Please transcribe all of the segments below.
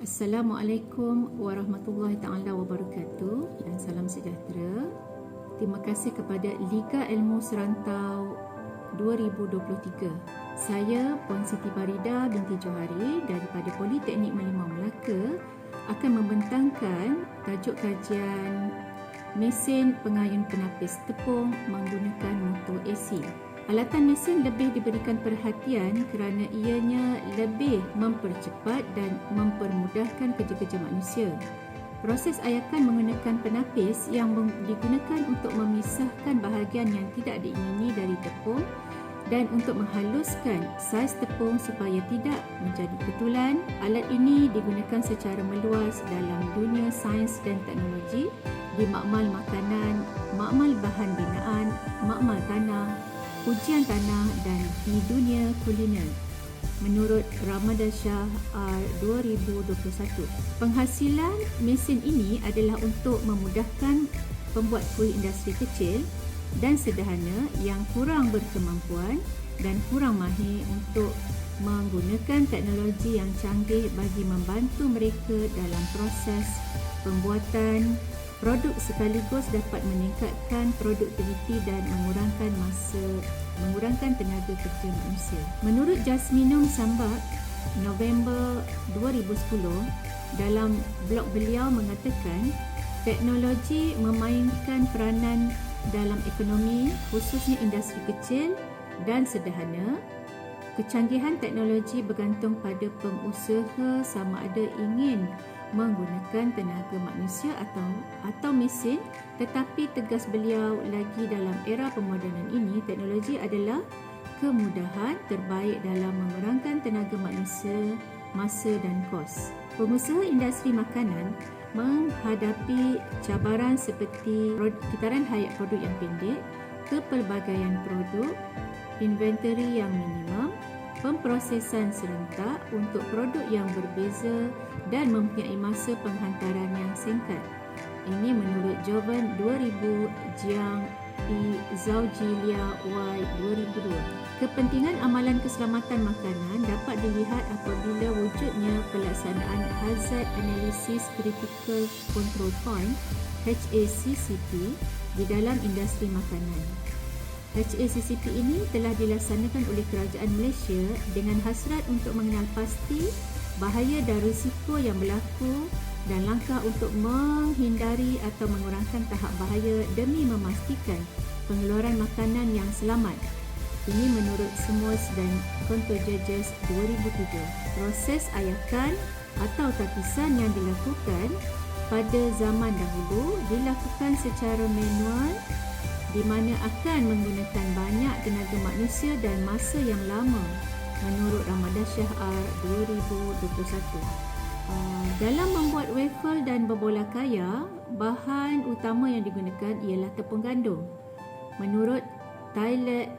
Assalamualaikum warahmatullahi taala wabarakatuh dan salam sejahtera. Terima kasih kepada Liga Ilmu Serantau 2023. Saya Puan Siti Farida binti Johari daripada Politeknik Merlimau Melaka akan membentangkan tajuk kajian mesin pengayun penapis tepung menggunakan motor AC. Alatan mesin lebih diberikan perhatian kerana ianya lebih mempercepat dan mempermudahkan kerja-kerja manusia. Proses ayakan menggunakan penapis yang digunakan untuk memisahkan bahagian yang tidak diingini dari tepung dan untuk menghaluskan saiz tepung supaya tidak menjadi ketulan. Alat ini digunakan secara meluas dalam dunia sains dan teknologi, di makmal makanan, makmal bahan binaan, makmal tanah, ujian tanah dan di dunia kuliner. Menurut Ramadan R 2021, penghasilan mesin ini adalah untuk memudahkan pembuat kuih industri kecil dan sederhana yang kurang berkemampuan dan kurang mahir untuk menggunakan teknologi yang canggih bagi membantu mereka dalam proses pembuatan produk, sekaligus dapat meningkatkan produktiviti dan mengurangkan tenaga kerja manusia. Menurut Jasminum Sambak, November 2010, dalam blog beliau mengatakan, teknologi memainkan peranan dalam ekonomi, khususnya industri kecil dan sederhana. Kecanggihan teknologi bergantung pada pengusaha sama ada ingin menggunakan tenaga manusia atau mesin, tetapi tegas beliau lagi dalam era pemodenan ini, teknologi adalah kemudahan terbaik dalam mengurangkan tenaga manusia, masa dan kos. Pengusaha industri makanan menghadapi cabaran seperti kitaran hayat produk yang pendek, kepelbagaian produk, inventory yang minimum, pemprosesan serentak untuk produk yang berbeza dan mempunyai masa penghantaran yang singkat. Ini menurut Jovan 2000 Jiang P. Zaujilia Y 2002. Kepentingan amalan keselamatan makanan dapat dilihat apabila wujudnya pelaksanaan Hazard Analysis Critical Control Point HACCP di dalam industri makanan. HACCP ini telah dilaksanakan oleh Kerajaan Malaysia dengan hasrat untuk mengenal pasti bahaya dan risiko yang berlaku dan langkah untuk menghindari atau mengurangkan tahap bahaya demi memastikan pengeluaran makanan yang selamat. Ini menurut Smoes dan Contojages 2007. Proses ayakan atau tapisan yang dilakukan pada zaman dahulu dilakukan secara manual, di mana akan menggunakan banyak tenaga manusia dan masa yang lama, menurut Ramadan R 2021. Dalam membuat waffle dan berbola kaya, bahan utama yang digunakan ialah tepung gandum. Menurut Thailand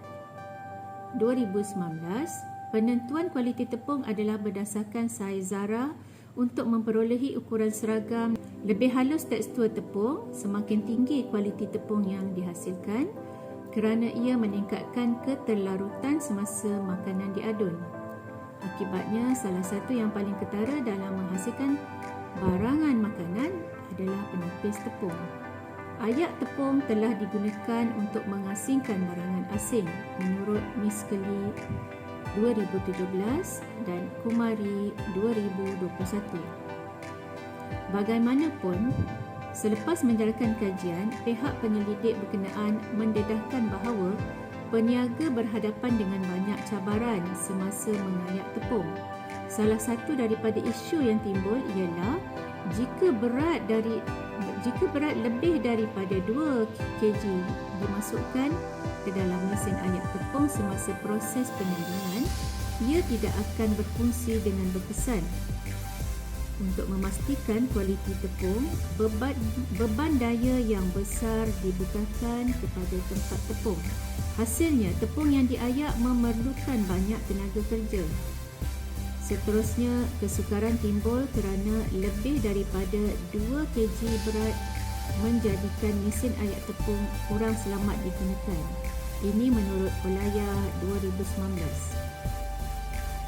2019, penentuan kualiti tepung adalah berdasarkan saiz zarah untuk memperolehi ukuran seragam. Lebih halus tekstur tepung, semakin tinggi kualiti tepung yang dihasilkan kerana ia meningkatkan keterlarutan semasa makanan diadun. Akibatnya, salah satu yang paling ketara dalam menghasilkan barangan makanan adalah penapis tepung. Ayak tepung telah digunakan untuk mengasingkan barangan asing menurut Miss Kelly 2017 dan Kumari 2021. Bagaimanapun, selepas menjalankan kajian, pihak penyelidik berkenaan mendedahkan bahawa peniaga berhadapan dengan banyak cabaran semasa mengayak tepung. Salah satu daripada isu yang timbul ialah jika berat lebih daripada 2 kg dimasukkan ke dalam mesin ayak tepung semasa proses penyaringan, ia tidak akan berfungsi dengan berkesan. Untuk memastikan kualiti tepung, beban daya yang besar dibukakan kepada tempat tepung. Hasilnya, tepung yang diayak memerlukan banyak tenaga kerja. Seterusnya, kesukaran timbul kerana lebih daripada 2 kg berat menjadikan mesin ayak tepung kurang selamat digunakan. Ini menurut Olaya 2019.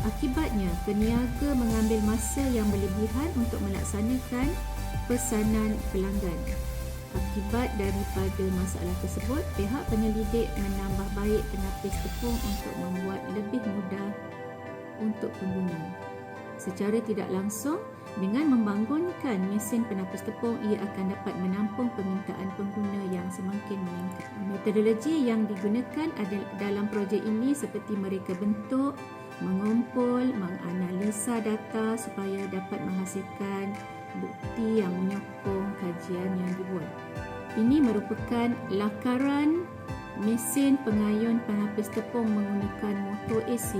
Akibatnya, peniaga mengambil masa yang berlebihan untuk melaksanakan pesanan pelanggan. Akibat daripada masalah tersebut, pihak penyelidik menambah baik penapis tepung untuk membuat lebih mudah untuk pengguna. Secara tidak langsung, dengan membangunkan mesin penapis tepung, ia akan dapat menampung permintaan pengguna yang semakin meningkat. Metodologi yang digunakan dalam projek ini seperti mereka bentuk, mengumpul, menganalisa data supaya dapat menghasilkan bukti yang menyokong kajian yang dibuat. Ini merupakan lakaran mesin pengayun penapis tepung menggunakan motor AC.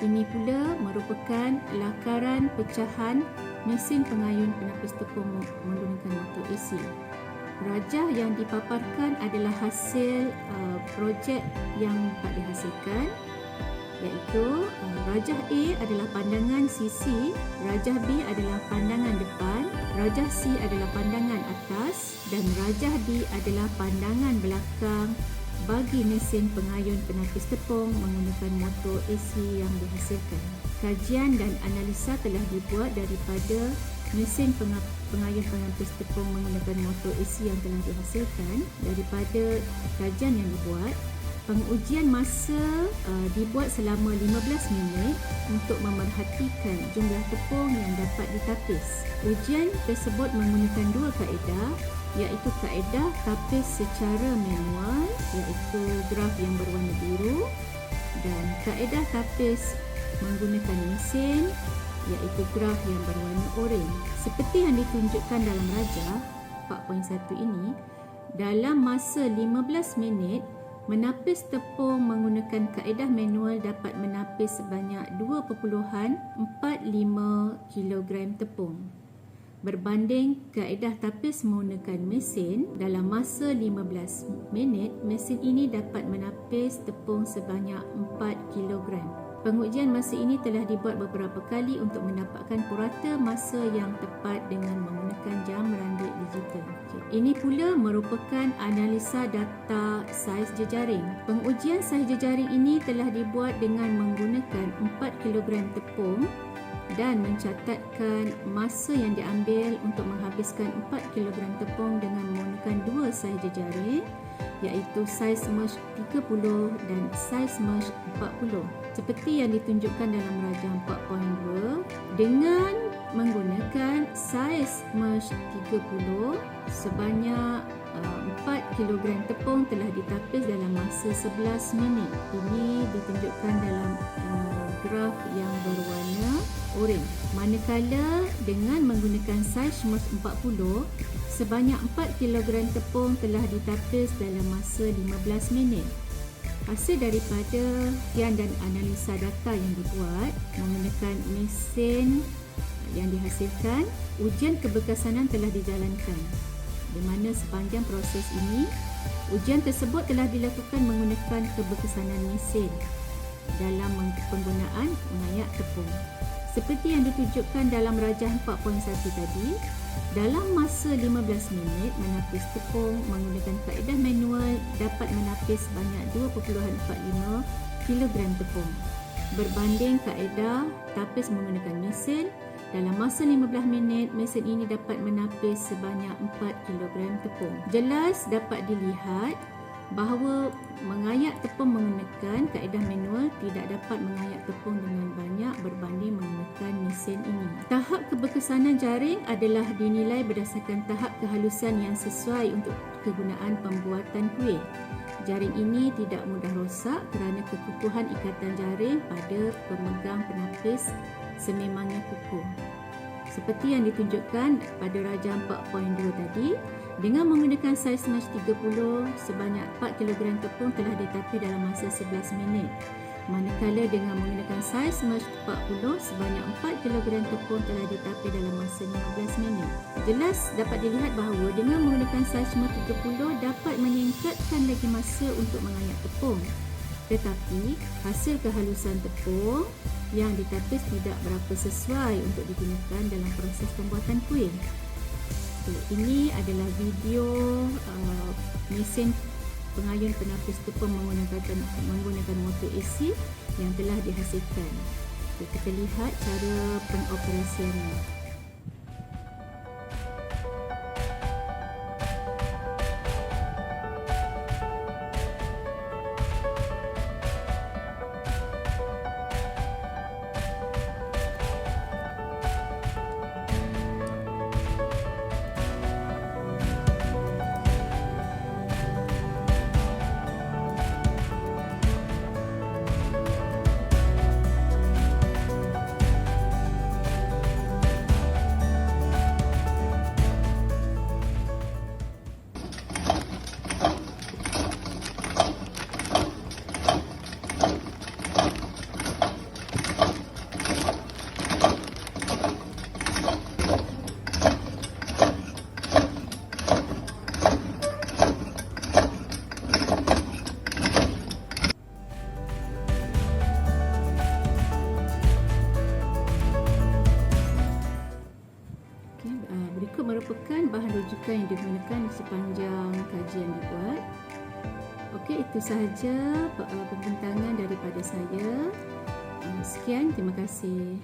Ini pula merupakan lakaran pecahan mesin pengayun penapis tepung menggunakan motor AC. Rajah yang dipaparkan adalah hasil projek yang dapat dihasilkan, iaitu rajah A adalah pandangan sisi, rajah B adalah pandangan depan, rajah C adalah pandangan atas dan rajah D adalah pandangan belakang bagi mesin pengayun penapis tepung menggunakan motor AC yang dihasilkan. Kajian dan analisa telah dibuat daripada mesin pengayun penapis tepung menggunakan motor AC yang telah dihasilkan. Daripada kajian yang dibuat, pengujian masa dibuat selama 15 minit untuk memerhatikan jumlah tepung yang dapat ditapis. Ujian tersebut menggunakan dua kaedah, iaitu kaedah tapis secara manual, iaitu graf yang berwarna biru, dan kaedah tapis menggunakan mesin, iaitu graf yang berwarna oranye. Seperti yang ditunjukkan dalam rajah 4.1 ini, dalam masa 15 minit, menapis tepung menggunakan kaedah manual dapat menapis sebanyak 2.45 kg tepung. Berbanding kaedah tapis menggunakan mesin, dalam masa 15 minit, mesin ini dapat menapis tepung sebanyak 4 kg. Pengujian masa ini telah dibuat beberapa kali untuk mendapatkan purata masa yang tepat dengan menggunakan jam randik digital. Ini pula merupakan analisa data saiz jejaring. Pengujian saiz jejaring ini telah dibuat dengan menggunakan 4 kg tepung dan mencatatkan masa yang diambil untuk menghabiskan 4 kg tepung dengan menggunakan dua saiz jejaring, iaitu saiz merge 30 dan saiz merge 40. Seperti yang ditunjukkan dalam rajah 4.2, dengan menggunakan saiz merge 30, sebanyak 4 kg tepung telah ditapis dalam masa 11 minit. Ini ditunjukkan dalam graf yang berwarna oranye. Manakala dengan menggunakan saiz merge 40, sebanyak 4 kg tepung telah ditapis dalam masa 15 minit. Hasil daripada kajian dan analisa data yang dibuat menggunakan mesin yang dihasilkan, ujian keberkesanan telah dijalankan, di mana sepanjang proses ini, ujian tersebut telah dilakukan menggunakan keberkesanan mesin dalam penggunaan mengayak tepung. Seperti yang ditunjukkan dalam rajah 4.1 tadi, dalam masa 15 minit, menapis tepung menggunakan kaedah manual dapat menapis sebanyak 2.45 kg tepung. Berbanding kaedah tapis menggunakan mesin, dalam masa 15 minit, mesin ini dapat menapis sebanyak 4 kg tepung. Jelas dapat dilihat bahawa mengayak tepung menggunakan kaedah manual tidak dapat mengayak tepung dengan banyak berbanding menggunakan mesin ini. Tahap keberkesanan jaring adalah dinilai berdasarkan tahap kehalusan yang sesuai untuk kegunaan pembuatan kuih. Jaring ini tidak mudah rosak kerana kekukuhan ikatan jaring pada pemegang penapis sememangnya kukuh. Seperti yang ditunjukkan pada rajah 4.2 tadi, dengan menggunakan saiz merge 30, sebanyak 4 kg tepung telah ditapis dalam masa 11 minit. Manakala dengan menggunakan saiz merge 40, sebanyak 4 kg tepung telah ditapis dalam masa 15 minit. Jelas dapat dilihat bahawa dengan menggunakan saiz merge 30 dapat meningkatkan lagi masa untuk mengayak tepung. Tetapi, hasil kehalusan tepung yang ditapis tidak berapa sesuai untuk digunakan dalam proses pembuatan kuih. Ini adalah video mesin pengayun penapis tepung menggunakan motor AC yang telah dihasilkan. Okay, kita lihat cara pengoperasiannya. Berikut merupakan bahan rujukan yang digunakan di sepanjang kajian dibuat. Okey, itu sahaja pembintangan daripada saya. Sekian, terima kasih.